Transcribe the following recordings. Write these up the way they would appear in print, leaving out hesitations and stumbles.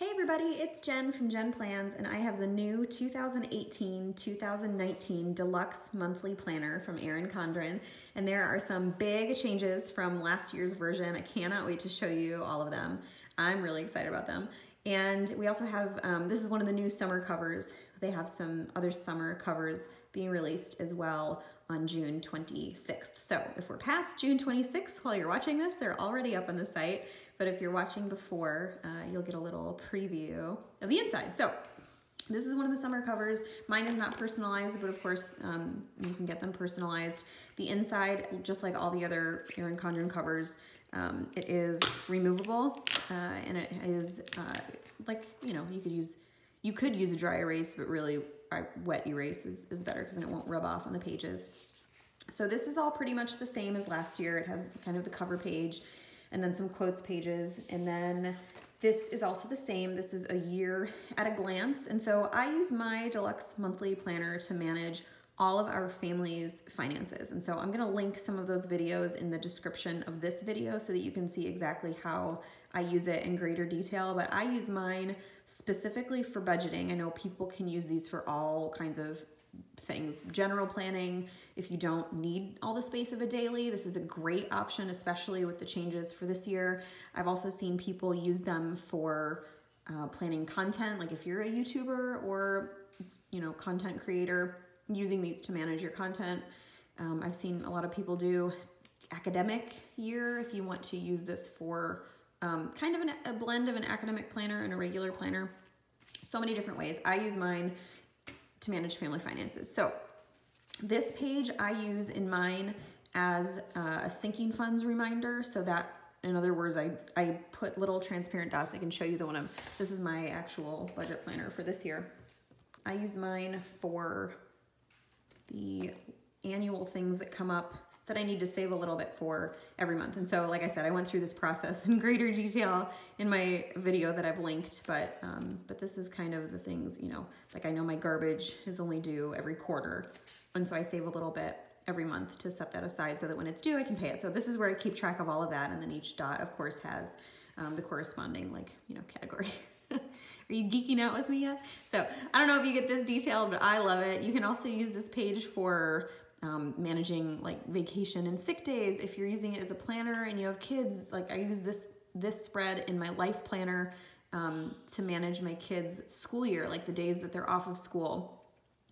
Hey everybody, it's Jen from Jen Plans, and I have the new 2018-2019 Deluxe Monthly Planner from Erin Condren, and there are some big changes from last year's version. I cannot wait to show you all of them. I'm really excited about them. And we also have, this is one of the new summer covers. They have some other summer covers being released as well on June 26th. So if we're past June 26th while you're watching this, they're already up on the site. But if you're watching before, you'll get a little preview of the inside. So this is one of the summer covers. Mine is not personalized, but of course you can get them personalized. The inside, just like all the other Erin Condren covers, it is removable, and it is like, you know, you could use a dry erase, but really wet erase is better because then it won't rub off on the pages. So this is all pretty much the same as last year. It has kind of the cover page and then some quotes pages, and then this is also the same. This is a year at a glance, and so I use my Deluxe Monthly Planner to manage all of our family's finances. And so I'm gonna link some of those videos in the description of this video so that you can see exactly how I use it in greater detail, but I use mine specifically for budgeting. I know people can use these for all kinds of things. General planning, if you don't need all the space of a daily, this is a great option, especially with the changes for this year. I've also seen people use them for planning content, like if you're a YouTuber or, you know, content creator, using these to manage your content. I've seen a lot of people do academic year if you want to use this for kind of a blend of an academic planner and a regular planner. So many different ways. I use mine to manage family finances. So this page I use in mine as a sinking funds reminder, so that, in other words, I put little transparent dots. I can show you the one this is my actual budget planner for this year. I use mine for the annual things that come up that I need to save a little bit for every month. And so, like I said, I went through this process in greater detail in my video that I've linked, but this is kind of the things, you know, like I know my garbage is only due every quarter. And so I save a little bit every month to set that aside so that when it's due, I can pay it. So this is where I keep track of all of that. And then each dot, of course, has the corresponding, like, you know, category. Are you geeking out with me yet? So I don't know if you get this detailed, but I love it. You can also use this page for managing like vacation and sick days. If you're using it as a planner and you have kids, like I use this spread in my life planner to manage my kids' school year, like the days that they're off of school.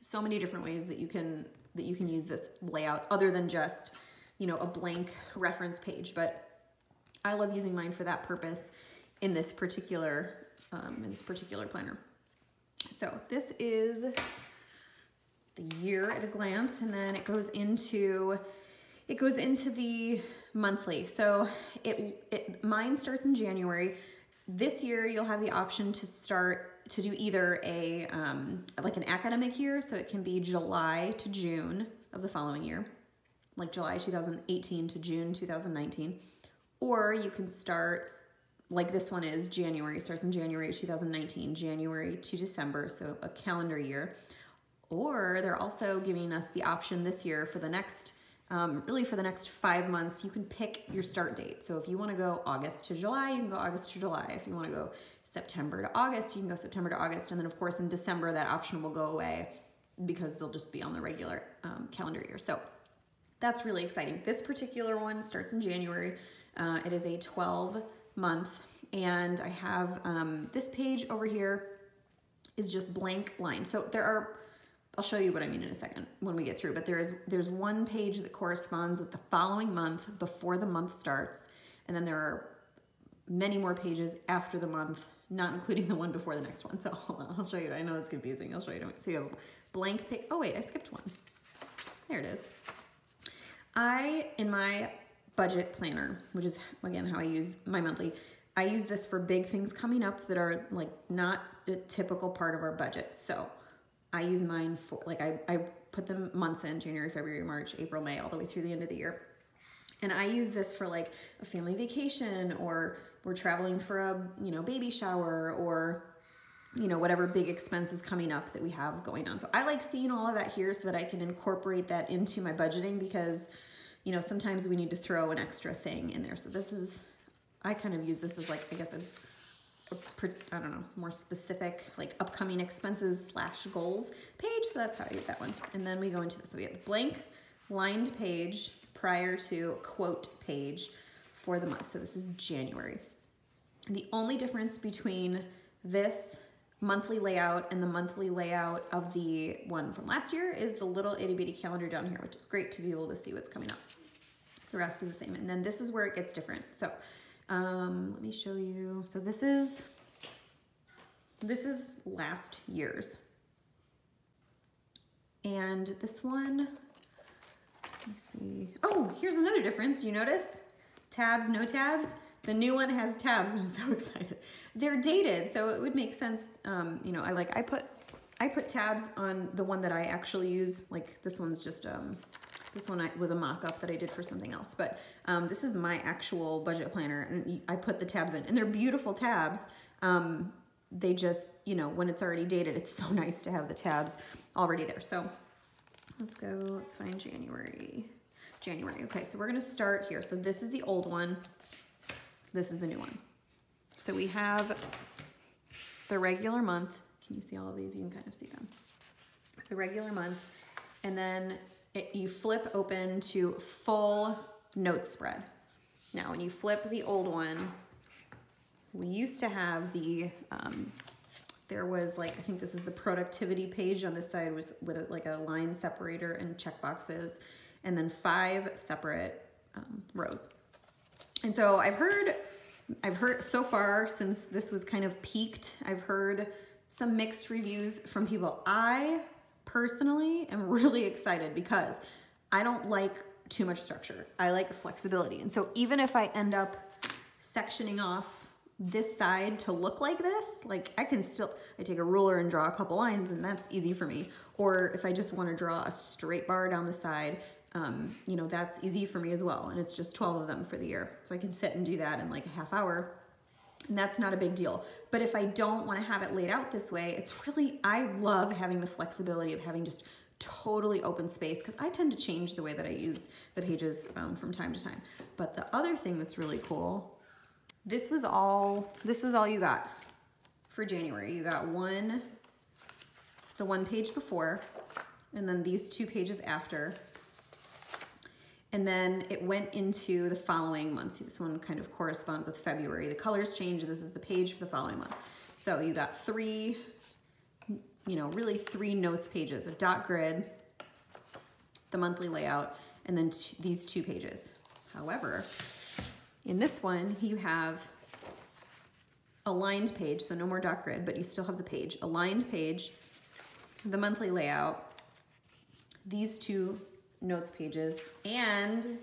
So many different ways that you can use this layout other than just, you know, a blank reference page. But I love using mine for that purpose in this particular planner. So this is the year at a glance, and then it goes into the monthly. So mine starts in January. This year you'll have the option to start to do either a like an academic year, so it can be July to June of the following year, like July 2018 to June 2019, or you can start like this one is January, starts in January 2019, January to December, so a calendar year. Or they're also giving us the option this year for the next, really for the next 5 months, you can pick your start date. So if you want to go August to July, you can go August to July. If you want to go September to August, you can go September to August. And then of course in December, that option will go away because they'll just be on the regular calendar year. So that's really exciting. This particular one starts in January. It is a 12-month, and I have this page over here is just blank lines. So there are, I'll show you what I mean in a second when we get through, but there's one page that corresponds with the following month before the month starts, and then there are many more pages after the month, not including the one before the next one. So hold on, I'll show you. I know it's confusing. I'll show you. So you have a blank page. Oh wait, I skipped one. There it is. In my budget planner, which is again how I use my monthly, I use this for big things coming up that are like not a typical part of our budget. So I use mine for, like I put the months in, January, February, March, April, May, all the way through the end of the year. And I use this for like a family vacation, or we're traveling for a, you know, baby shower, or, you know, whatever big expense is coming up that we have going on. So I like seeing all of that here so that I can incorporate that into my budgeting, because, you know, sometimes we need to throw an extra thing in there. So this is, I kind of use this as like, I guess, I don't know, more specific, like upcoming expenses / goals page. So that's how I use that one. And then we go into this. So we have blank lined page prior to quote page for the month. So this is January. And the only difference between this monthly layout and the monthly layout of the one from last year is the little itty bitty calendar down here, which is great to be able to see what's coming up. The rest is the same. And then this is where it gets different. So let me show you. So this is last year's. And this one, let me see. Oh, here's another difference. You notice? Tabs, no tabs. The new one has tabs. I'm so excited. They're dated, so it would make sense. You know, I put tabs on the one that I actually use. Like this one's just this one was a mock-up that I did for something else. But this is my actual budget planner, and I put the tabs in, and they're beautiful tabs. They just, you know, when it's already dated, it's so nice to have the tabs already there. So let's go. Let's find January. January. Okay, so we're gonna start here. So this is the old one. This is the new one. So we have the regular month. Can you see all of these? You can kind of see them. The regular month. And then you flip open to full notes spread. Now, when you flip the old one, we used to have the, there was like, I think this is the productivity page on this side with like a line separator and checkboxes, and then 5 separate rows. And so I've heard so far, since this was kind of peaked, I've heard some mixed reviews from people. I personally am really excited because I don't like too much structure. I like flexibility. And so even if I end up sectioning off this side to look like this, like I take a ruler and draw a couple lines, and that's easy for me. Or if I just want to draw a straight bar down the side, you know, that's easy for me as well. And it's just 12 of them for the year. So I can sit and do that in like a half hour, and that's not a big deal. But if I don't want to have it laid out this way, it's really, I love having the flexibility of having just totally open space, because I tend to change the way that I use the pages from time to time. But the other thing that's really cool, this was all you got for January. You got the one page before, and then these 2 pages after. And then it went into the following month. See, this one kind of corresponds with February. The colors change. This is the page for the following month. So you got 3, you know, really 3 notes pages, a dot grid, the monthly layout, and then these 2 pages. However, in this one, you have a lined page, so no more dot grid, but you still have the page, a lined page, the monthly layout, these 2 notes pages, and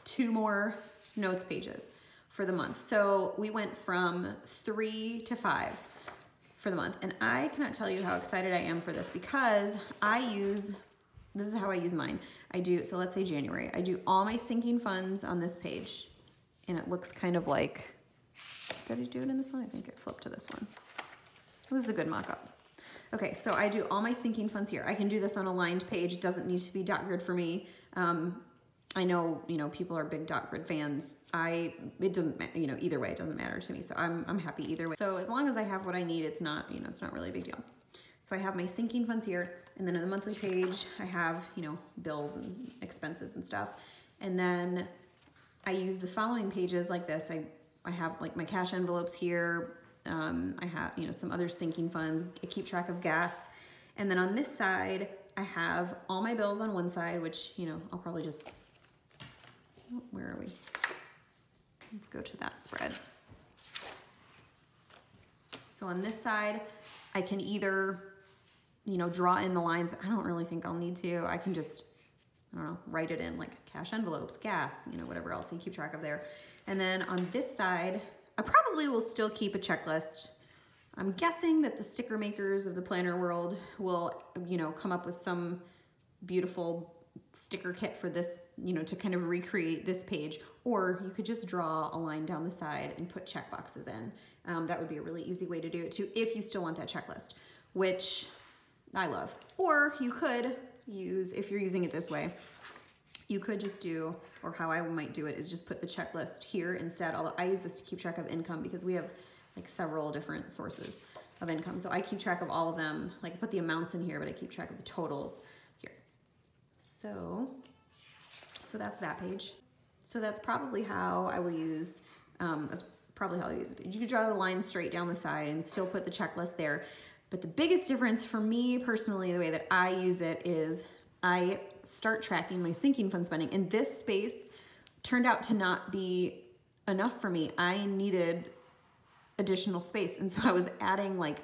2 more notes pages for the month. So we went from 3 to 5 for the month. And I cannot tell you how excited I am for this, because this is how I use mine. So let's say January, I do all my sinking funds on this page, and it looks kind of like, did I do it in this one? I think it flipped to this one. This is a good mock-up. Okay, so I do all my sinking funds here. I can do this on a lined page. It doesn't need to be dot grid for me. I know, you know, people are big dot grid fans. It doesn't, you know, either way, it doesn't matter to me. So I'm happy either way. So as long as I have what I need, it's not, you know, it's not really a big deal. So I have my sinking funds here, and then on the monthly page, I have, you know, bills and expenses and stuff. And then I use the following pages like this. I have like my cash envelopes here. I have, you know, some other sinking funds. I keep track of gas. And then on this side, I have all my bills on one side, which, you know, I'll probably just, where are we? Let's go to that spread. So on this side, I can either, you know, draw in the lines, but I don't really think I'll need to. I can just, I don't know, write it in like cash envelopes, gas, you know, whatever else you keep track of there. And then on this side, I probably will still keep a checklist. I'm guessing that the sticker makers of the planner world will, you know, come up with some beautiful sticker kit for this, you know, to kind of recreate this page. Or you could just draw a line down the side and put check boxes in. That would be a really easy way to do it too, if you still want that checklist, which I love. Or you could use, if you're using it this way, you could just do, or how I might do it is just put the checklist here instead, although I use this to keep track of income because we have like several different sources of income. So I keep track of all of them. Like I put the amounts in here, but I keep track of the totals here. So that's that page. So that's probably how I will use, that's probably how I use it. You can draw the line straight down the side and still put the checklist there. But the biggest difference for me personally, the way that I use it is I start tracking my sinking fund spending. And this space turned out to not be enough for me. I needed additional space. And so I was adding like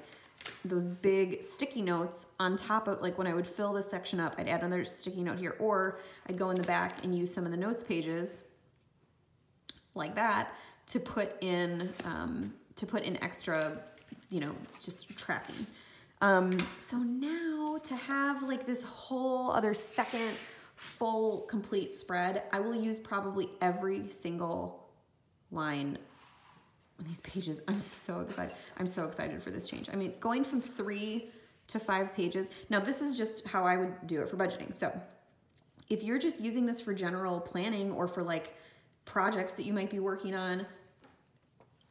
those big sticky notes on top of, like when I would fill this section up, I'd add another sticky note here, or I'd go in the back and use some of the notes pages like that to put in extra, you know, just tracking. So now to have like this whole other second full complete spread, I will use probably every single line on these pages. I'm so excited. I'm so excited for this change. I mean, going from 3 to 5 pages. Now this is just how I would do it for budgeting. So if you're just using this for general planning or for like projects that you might be working on,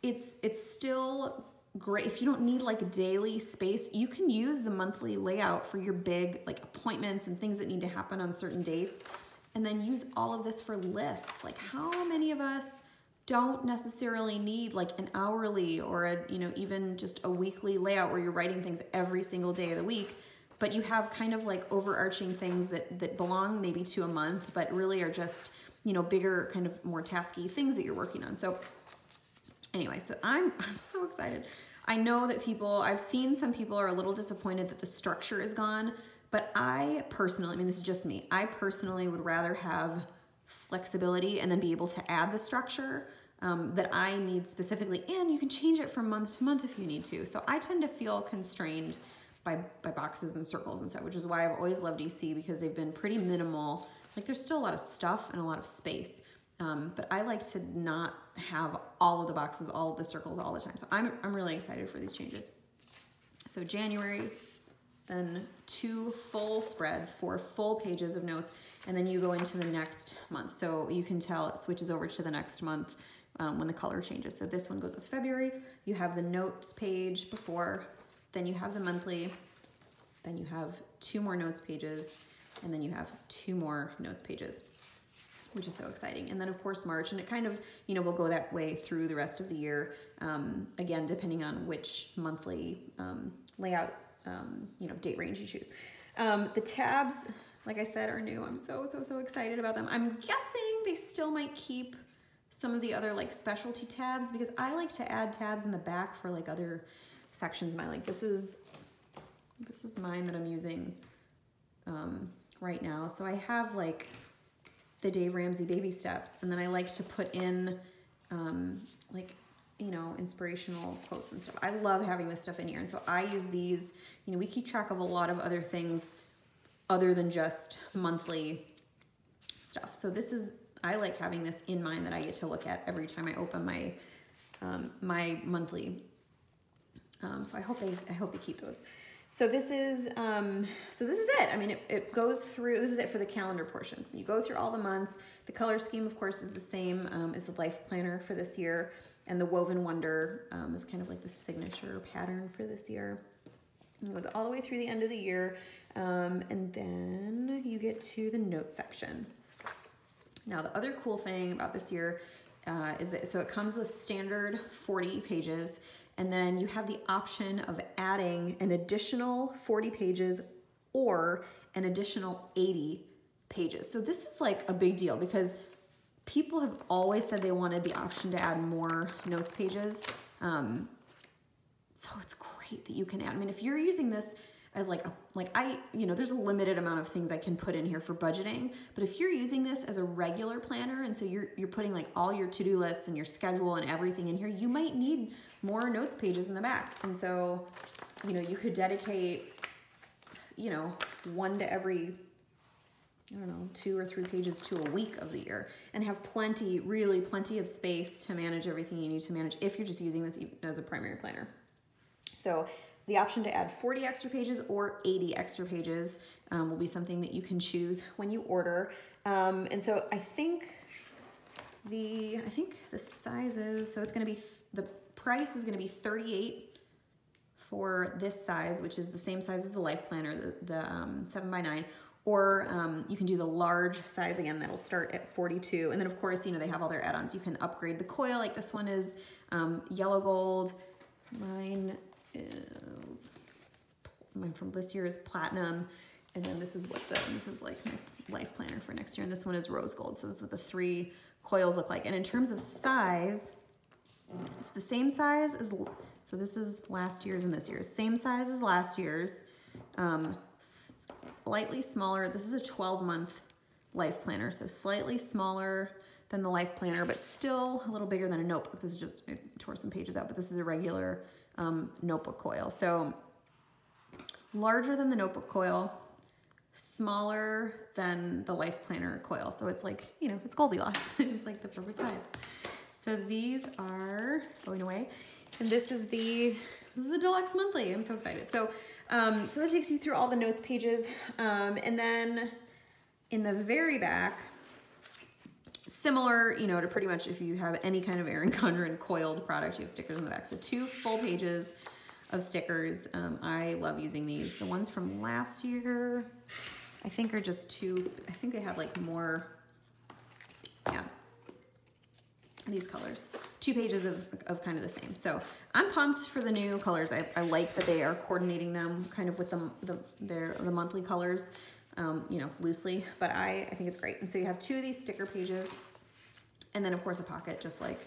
it's still great. If you don't need like a daily space, you can use the monthly layout for your big like appointments and things that need to happen on certain dates, and then use all of this for lists. Like how many of us don't necessarily need like an hourly or a, you know, even just a weekly layout where you're writing things every single day of the week, but you have kind of like overarching things that belong maybe to a month, but really are just, you know, bigger kind of more tasky things that you're working on. So anyway, so I'm so excited. I know that I've seen some people are a little disappointed that the structure is gone, but I personally, I mean, this is just me, I personally would rather have flexibility and then be able to add the structure that I need specifically, and you can change it from month to month if you need to. So I tend to feel constrained by boxes and circles and stuff, which is why I've always loved EC, because they've been pretty minimal. Like there's still a lot of stuff and a lot of space, but I like to not have all of the boxes, all of the circles all the time. So I'm really excited for these changes. So January, then 2 full spreads, 4 full pages of notes, and then you go into the next month. So you can tell it switches over to the next month when the color changes. So this one goes with February. You have the notes page before, then you have the monthly, then you have 2 more notes pages, and then you have 2 more notes pages, which is so exciting. And then of course March, and it kind of, you know, will go that way through the rest of the year. Again, depending on which monthly layout, you know, date range you choose. The tabs, like I said, are new. I'm so excited about them. I'm guessing they still might keep some of the other like specialty tabs, because I like to add tabs in the back for like other sections. This is mine that I'm using right now. So I have like the Dave Ramsey baby steps, and then I like to put in like, you know, inspirational quotes and stuff. I love having this stuff in here. And so I use these, you know, we keep track of a lot of other things other than just monthly stuff. So this is, I like having this in mind that I get to look at every time I open my, my monthly. So I hope they keep those. So this is it. I mean, it goes through, this is it for the calendar portions. You go through all the months. The color scheme, of course, is the same as the life planner for this year. And the Woven Wonder is kind of like the signature pattern for this year. It goes all the way through the end of the year. And then you get to the note section. Now, the other cool thing about this year is that, so it comes with standard 40 pages, and then you have the option of adding an additional 40 pages or an additional 80 pages. So this is like a big deal, because people have always said they wanted the option to add more notes pages. So it's great that you can add. I mean, if you're using this as you know, there's a limited amount of things I can put in here for budgeting, but if you're using this as a regular planner, and so you're putting like all your to-do lists and your schedule and everything in here, you might need more notes pages in the back. And so, you know, you could dedicate, you know, 1 to every, I don't know, 2 or 3 pages to a week of the year, and have plenty, really plenty of space to manage everything you need to manage if you're just using this as a primary planner. So the option to add 40 extra pages or 80 extra pages will be something that you can choose when you order. And so I think the sizes, so it's going to be, the price is gonna be $38 for this size, which is the same size as the Life Planner, the 7x9, or you can do the large size again, that'll start at $42. And then of course, you know, they have all their add-ons. You can upgrade the coil, like this one is yellow gold. Mine from this year is platinum. And then this is this is like my Life Planner for next year. And this one is rose gold. So this is what the 3 coils look like. And in terms of size, it's the same size as, so this is last year's and this year's. Same size as last year's, slightly smaller. This is a 12-month Life Planner, so slightly smaller than the Life Planner, but still a little bigger than a notebook. This is just, I tore some pages out, but this is a regular notebook coil. So larger than the notebook coil, smaller than the Life Planner coil. So it's like, you know, it's Goldilocks. It's like the perfect size. So these are going away. And this is the Deluxe Monthly. I'm so excited. So, so that takes you through all the notes pages. And then in the very back, similar, you know, to pretty much if you have any kind of Erin Condren coiled product, you have stickers on the back. So 2 full pages of stickers. I love using these. The ones from last year, I think are just 2. I think they had like more, yeah, these colors. 2 pages of kind of the same. So I'm pumped for the new colors. I like that they are coordinating them kind of with the monthly colors, you know, loosely, but I think it's great. And so you have 2 of these sticker pages, and then of course a pocket, just like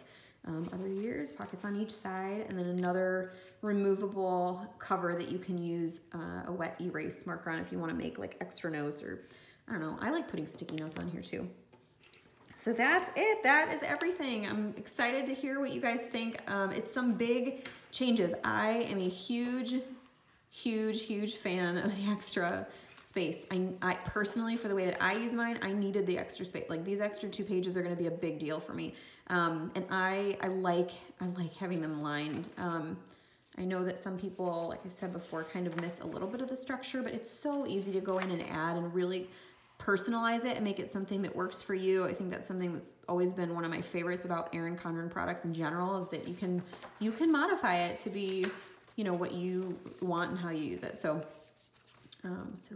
other years, pockets on each side, and then another removable cover that you can use a wet erase marker on if you want to make like extra notes, or I don't know. I like putting sticky notes on here too. So that's it. That is everything. I'm excited to hear what you guys think. It's some big changes. I am a huge fan of the extra space. I personally, for the way that I use mine, I needed the extra space. Like these extra 2 pages are going to be a big deal for me. And I like having them lined. I know that some people, like I said before, kind of miss a little bit of the structure, but it's so easy to go in and add and really personalize it and make it something that works for you. I think that's something that's always been one of my favorites about Erin Condren products in general, is that you can modify it to be, you know, what you want and how you use it. So, so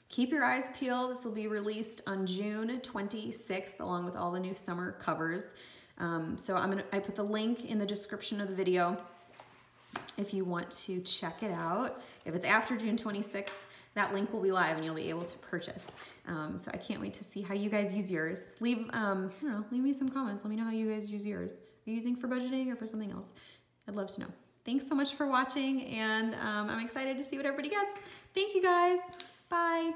keep your eyes peeled. This will be released on June 26th, along with all the new summer covers. So I put the link in the description of the video if you want to check it out. If it's after June 26th, that link will be live and you'll be able to purchase. So I can't wait to see how you guys use yours. Leave, I don't know, leave me some comments. Let me know how you guys use yours. Are you using for budgeting or for something else? I'd love to know. Thanks so much for watching, and I'm excited to see what everybody gets. Thank you guys. Bye.